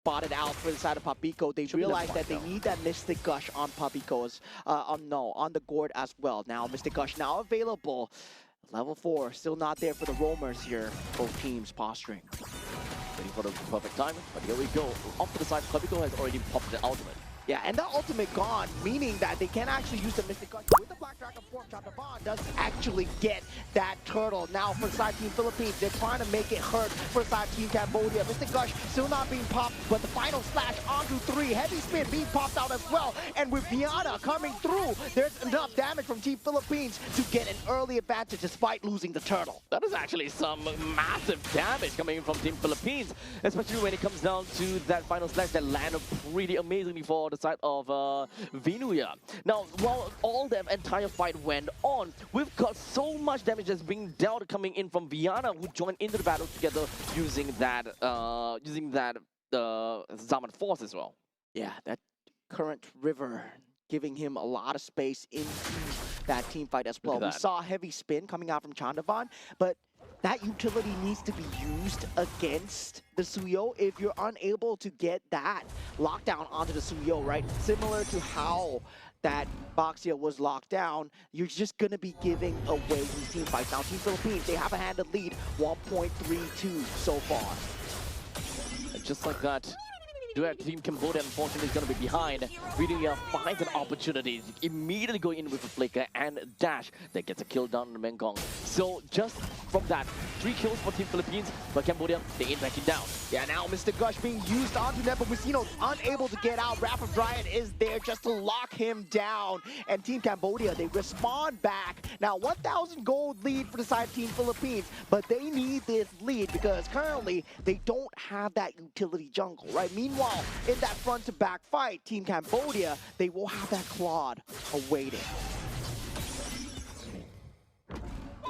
spotted out for the side of Papico. They realized that they need that Mystic Gush on Papico's, on the gourd as well. Now Mystic Gush now available. Level 4, still not there for the roamers here. Both teams posturing. Waiting for the perfect time, but here we go. Off to the side, Papico has already popped the ultimate. Yeah, and the ultimate gone, meaning that they can actually use the Mystic Gush with the Black Dragon form. Chandavan does actually get that turtle. Now for side team Philippines, they're trying to make it hurt for side team Cambodia. Mystic Gush still not being popped, but the final slash onto 3. Heavy spin being popped out as well. And with Viana coming through, there's enough damage from team Philippines to get an early advantage despite losing the turtle. That is actually some massive damage coming in from Team Philippines, especially when it comes down to that final slash that landed pretty amazingly for the side of Vinuya. Now, while all the entire fight went on, we've got so much damage that's being dealt coming in from Viana, who joined into the battle together using that Zaman Force as well. Yeah, that current river giving him a lot of space into that team fight as well. We saw a heavy spin coming out from Chandavan, but that utility needs to be used against the Suyo if you're unable to get that lockdown onto the Suyo, right? Similar to how that Boxia was locked down, you're just going to be giving away these team fights. Now, Team Philippines, they have a handed lead, 1.32 so far. And just like that, Team Cambodia unfortunately is going to be behind. Vinuya finds an opportunity to immediately go in with a flicker and dash that gets a kill down on the Mekong. So just from that, 3 kills for Team Philippines, but Cambodia, they ain't backing down. Yeah, now Mr. Gush being used onto Nepomuceno, unable to get out. Wrath of Dryad is there just to lock him down. And Team Cambodia, they respond back. Now 1,000 gold lead for the side of Team Philippines, but they need this lead because currently they don't have that utility jungle, right? Meanwhile, in that front-to-back fight, Team Cambodia, they will have that Claude awaiting.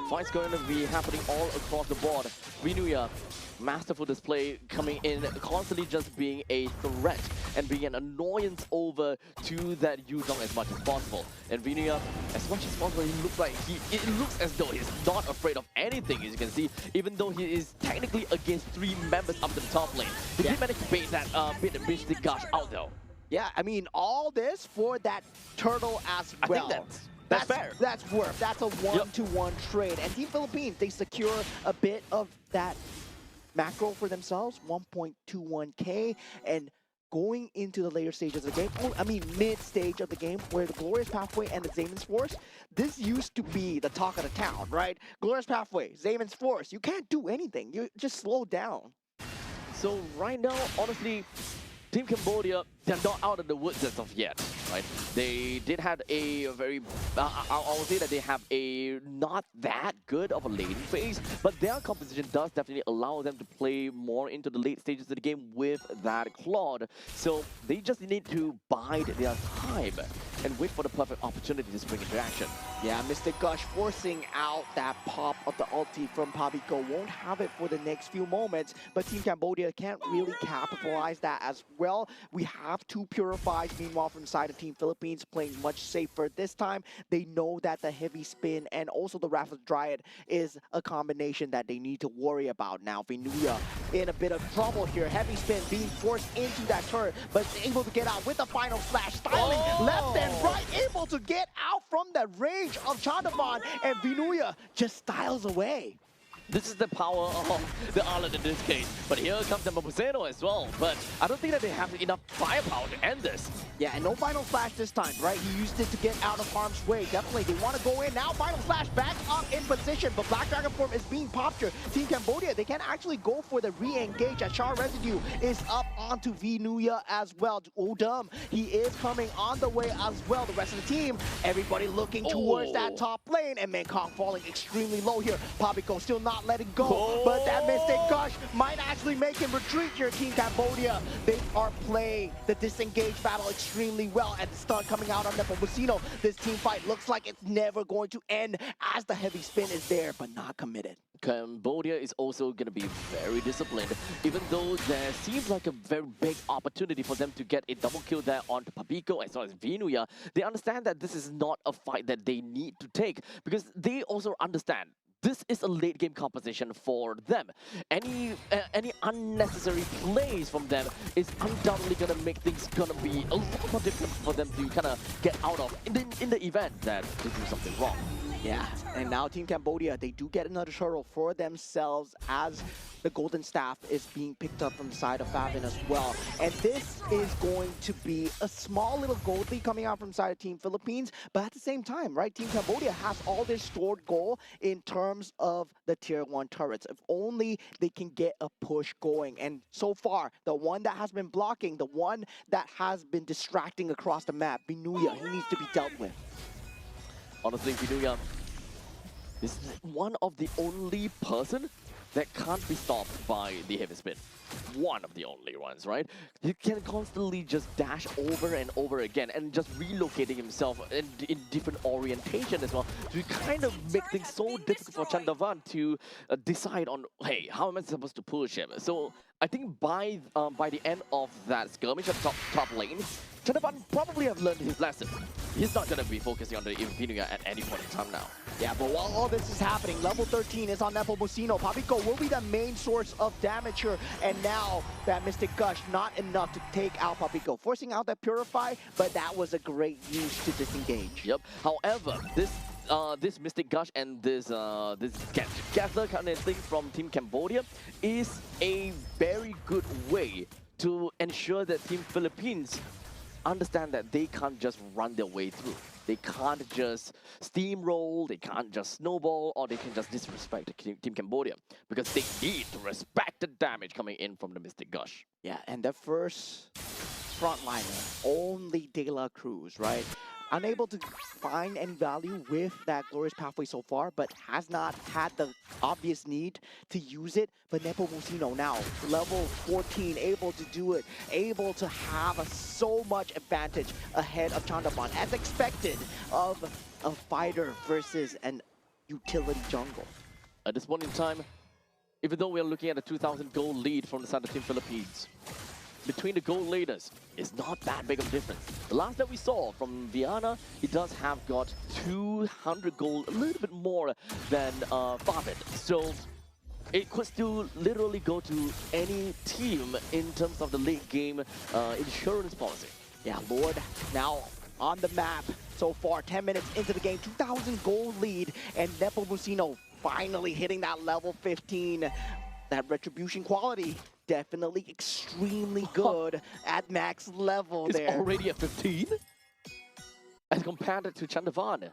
Fight's going to be happening all across the board. Vinuya, masterful display coming in, constantly just being a threat and being an annoyance over to that Yuzong as much as possible. And Vinuya, as much as possible, it looks as though he's not afraid of anything, as you can see, even though he is technically against 3 members up to the top lane. He did manage to bait that bit of Mystic Gush out though. Yeah, I mean, all this for that turtle as well. I think that's fair. That's worth. That's a one-to-one trade. And Team Philippines, they secure a bit of that macro for themselves, 1.21k, and going into the later stages of the game, mid-stage of the game, where the Glorious Pathway and the Zaman's Force, this used to be the talk of the town, right? Glorious Pathway, Zaman's Force, you can't do anything. You just slow down. So right now, honestly, Team Cambodia, they're not out of the woods as of yet, right? They did have a very, I will say that they have a not that good of a laning phase, but their composition does definitely allow them to play more into the late stages of the game with that Claude. So they just need to bide their time and wait for the perfect opportunity to spring into action. Yeah, Mystic Gush forcing out that pop of the ulti from Papico. Won't have it for the next few moments, but Team Cambodia can't really capitalize that as well. We have 2 Purifies, meanwhile from the side of Team Philippines playing much safer this time. They know that the heavy spin and also the Wrath of Dryad is a combination that they need to worry about now. Vinuya in a bit of trouble here. Heavy spin being forced into that turret, but able to get out with the final slash. Styling left and right, able to get out from the range of Chandavan, and Vinuya just styles away. This is the power of the island in this case. But here comes the Nepomuceno as well. But I don't think that they have enough firepower to end this. Yeah, and no final flash this time, right? He used it to get out of harm's way. Definitely, they want to go in. Now final flash back up in position, but Black Dragon form is being popped here. Team Cambodia, they can actually go for the re-engage as Char Residue is up onto Vinuya as well. Odum, he is coming on the way as well. The rest of the team, everybody looking towards that top lane, and Mekong falling extremely low here. Papico still not letting go, but that Mystic Gush might actually make him retreat here. Team Cambodia, they are playing the disengage battle extremely well, and the stun coming out on Nepomuceno. This team fight looks like it's never going to end as the heavy spin is there, but not committed. Cambodia is also going to be very disciplined, even though there seems like a very big opportunity for them to get a double kill there onto Papico as well as Vinuya. They understand that this is not a fight that they need to take, because they also understand this is a late game composition for them. Any unnecessary plays from them is undoubtedly gonna make things gonna be a lot more difficult for them to kind of get out of in the event that they do something wrong. Yeah, and now Team Cambodia, they do get another turtle for themselves as the golden staff is being picked up from the side of Favin as well. And this is going to be a small little gold lead coming out from the side of Team Philippines, but at the same time, right, Team Cambodia has all this stored gold in terms of the tier 1 turrets. If only they can get a push going. And so far, the one that has been blocking, the one that has been distracting across the map, Binuya, he needs to be dealt with. Honestly, Binuya is one of the only person that can't be stopped by the heavy spin. One of the only ones, right? He can constantly just dash over and over again and just relocating himself in different orientation as well to kind of make things so difficult for Chandavan to decide on, hey, how am I supposed to push him? So I think by the end of that skirmish at top lane, Chandavan probably have learned his lesson. He's not going to be focusing on the Binuya at any point in time now. Yeah, but while all this is happening, level 13 is on Nepomuceno. Papico will be the main source of damage here, and now that Mystic Gush, not enough to take out Papico, forcing out that Purify, but that was a great use to disengage. Yep. However, this Mystic Gush and this gather kind of thing from Team Cambodia is a very good way to ensure that Team Philippines understand that they can't just run their way through. They can't just steamroll, they can't just snowball, or they can just disrespect Team Cambodia, because they need to respect the damage coming in from the Mystic Gush. Yeah, and the first frontliner, only De La Cruz, right? Unable to find any value with that Glorious Pathway so far, but has not had the obvious need to use it. But Nepomuceno now, level 14, able to do it, able to have so much advantage ahead of Chandavan, as expected of a fighter versus an utility jungle. At this point in time, even though we're looking at a 2,000 gold lead from the side of Team Philippines, between the gold leaders, it's not that big of a difference. The last that we saw from Viana, he does have got 200 gold, a little bit more than Favin. So it could still literally go to any team in terms of the late game insurance policy. Yeah, Lord now on the map so far, 10 minutes into the game, 2,000 gold lead, and Nepomuceno finally hitting that level 15. That retribution quality, definitely extremely good at max level there. It's already at 15? As compared to Chandavan.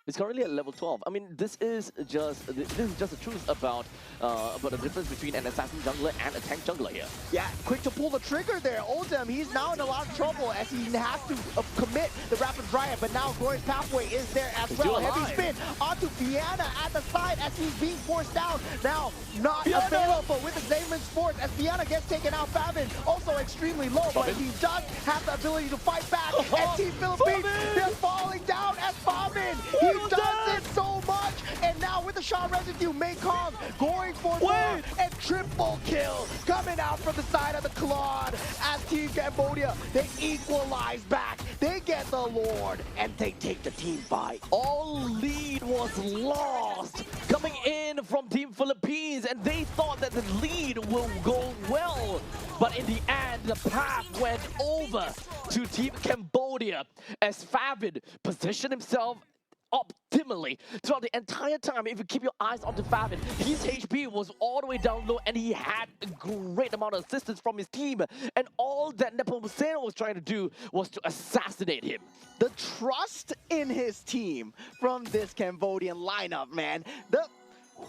It's currently at level 12. I mean, this is just the truth about the difference between an assassin jungler and a tank jungler here. Yeah, quick to pull the trigger there. Ozem, he's now in a lot of trouble as he has to commit the Rapid Dryad, but now Glorious Pathway is there as well. Heavy spin onto Viana at the side as he's being forced down. Now, not available with the Xayman's Force as Viana gets taken out. Favin also extremely low, but he does have the ability to fight back. And Team Philippines, they're falling down as Favin. He does it so much, and now with the shot residue, Mekong going for more, and triple kill coming out from the side of the Claude as Team Cambodia, they equalize back, they get the Lord, and they take the team fight. All lead was lost coming in from Team Philippines, and they thought that the lead will go well, but in the end, the path went over to Team Cambodia as Favin positioned himself optimally throughout the entire time. If you keep your eyes on the Favin, his HP was all the way down low, and he had a great amount of assistance from his team, and all that Nepomuceno was trying to do was to assassinate him. The trust in his team from this Cambodian lineup, man. The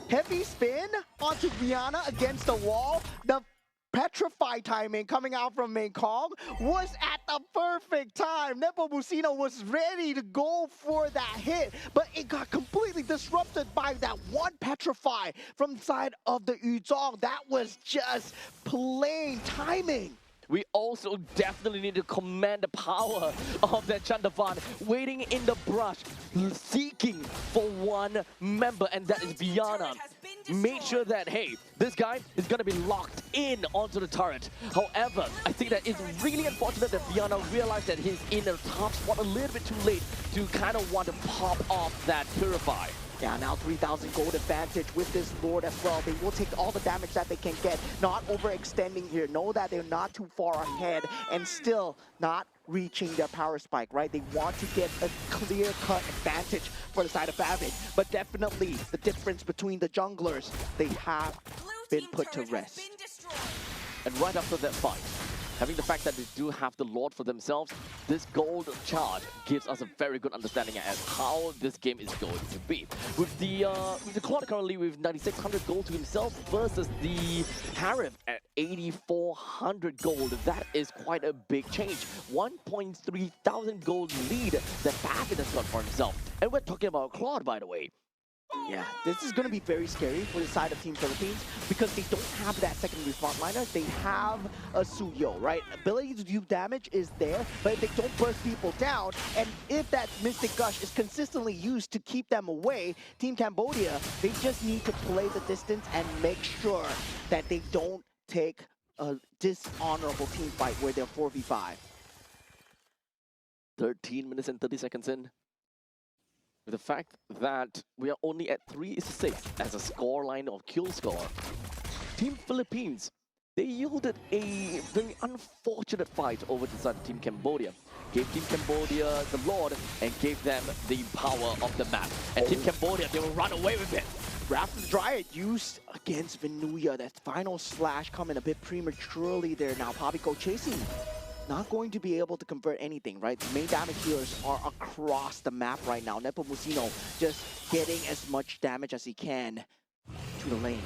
heavy spin onto Viana against the wall, the Petrify timing coming out from Mekong was at the perfect time. Nepomuceno was ready to go for that hit, but it got completely disrupted by that one Petrify from the side of the Yuzong. That was just plain timing. We also definitely need to commend the power of that Chandavan waiting in the brush, seeking for one member, and that is Viana. Made sure that, hey, this guy is going to be locked in onto the turret. However, I think that it's really unfortunate that Viana realized that he's in a top spot a little bit too late to kind of want to pop off that Purify. Yeah, now 3,000 gold advantage with this Lord as well. They will take all the damage that they can get, not overextending here. Know that they're not too far ahead and still not reaching their power spike, right? They want to get a clear-cut advantage for the side of Avid, but definitely the difference between the junglers, they have been put to rest. And right after that fight, having the fact that they do have the Lord for themselves, this gold charge gives us a very good understanding as how this game is going to be. With the Claude currently with 9,600 gold to himself versus the Harif at 8,400 gold, that is quite a big change. 1.3 thousand gold lead that David has got for himself. And we're talking about Claude, by the way. Yeah, this is going to be very scary for the side of Team Philippines because they don't have that secondary frontliner. They have a Suyo, right? Ability to do damage is there, but if they don't burst people down, and if that Mystic Gush is consistently used to keep them away, Team Cambodia, they just need to play the distance and make sure that they don't take a dishonorable team fight where they're 4v5. 13 minutes and 30 seconds in. With the fact that we are only at 3-6 as a scoreline of kill score, Team Philippines, they yielded a very unfortunate fight over the side of Team Cambodia. Gave Team Cambodia the Lord and gave them the power of the map. And Team Cambodia, they will run away with it. Wrath of the Dryad used against Venuya. That final slash coming a bit prematurely there now. Papico chasing. Not going to be able to convert anything, right? The main damage healers are across the map right now. Nepomuceno just getting as much damage as he can to the lanes.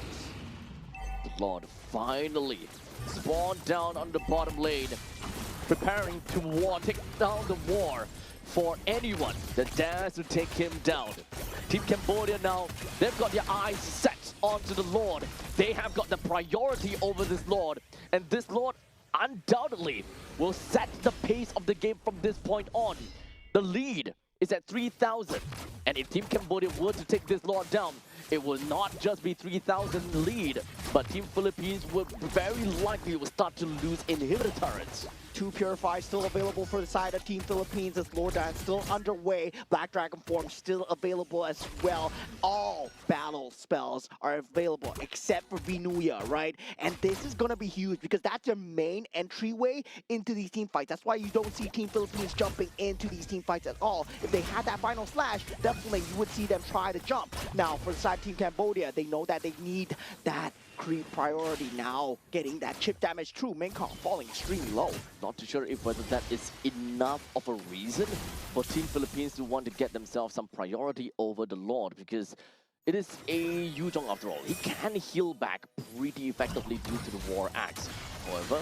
The Lord finally spawned down on the bottom lane, preparing to take down the war for anyone that dares to take him down. Team Cambodia now, they've got their eyes set onto the Lord. They have got the priority over this Lord, and this Lord undoubtedly will set the pace of the game from this point on. The lead is at 3,000, and if Team Cambodia were to take this Lord down, it will not just be 3,000 lead, but Team Philippines would very likely will start to lose inhibitor turrets. 2 Purifies still available for the side of Team Philippines as Lord Dance still underway. Black Dragon form still available as well. All battle spells are available except for Venuya, right? And this is going to be huge because that's their main entryway into these team fights. That's why you don't see Team Philippines jumping into these team fights at all. If they had that final slash, definitely you would see them try to jump. Now, for the side of Team Cambodia, they know that they need that creep priority now, getting that chip damage through. Mengkong falling extremely low. Not too sure if whether that is enough of a reason for Team Philippines to want to get themselves some priority over the Lord, because it is a Yuzhong after all. He can heal back pretty effectively due to the War Axe. However,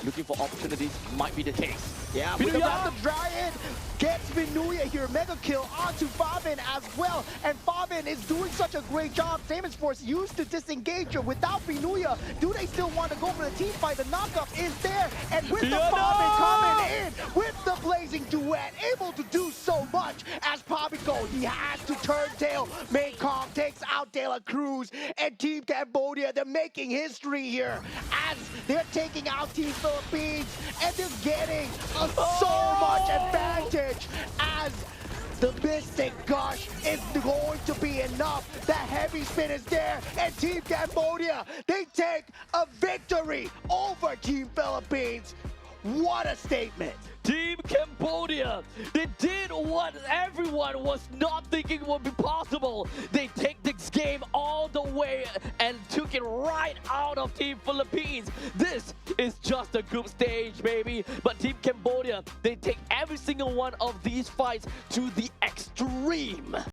looking for opportunities might be the case. Yeah, with the Wrath of Dryad gets Venuya here. Mega kill onto Favin as well. And Favin is doing such a great job. Samus Force used to disengage her. Without Venuya, do they still want to go for the team fight? The knockup is there. And with the Favin coming in, with the Blazing Duet, able to do so much as Papico, he has to turn tail. Mengkong takes out De La Cruz. And Team Cambodia, they're making history here as they're taking out Team Philippines. And they're getting so much advantage as the Mystic Gush is going to be enough. The heavy spin is there, and Team Cambodia, they take a victory over Team Philippines. What a statement. Team Cambodia, they did what everyone was not thinking would be possible. They take this game all the way and took it right out of Team Philippines. This is just a group stage, baby. But Team Cambodia, they take every single one of these fights to the extreme.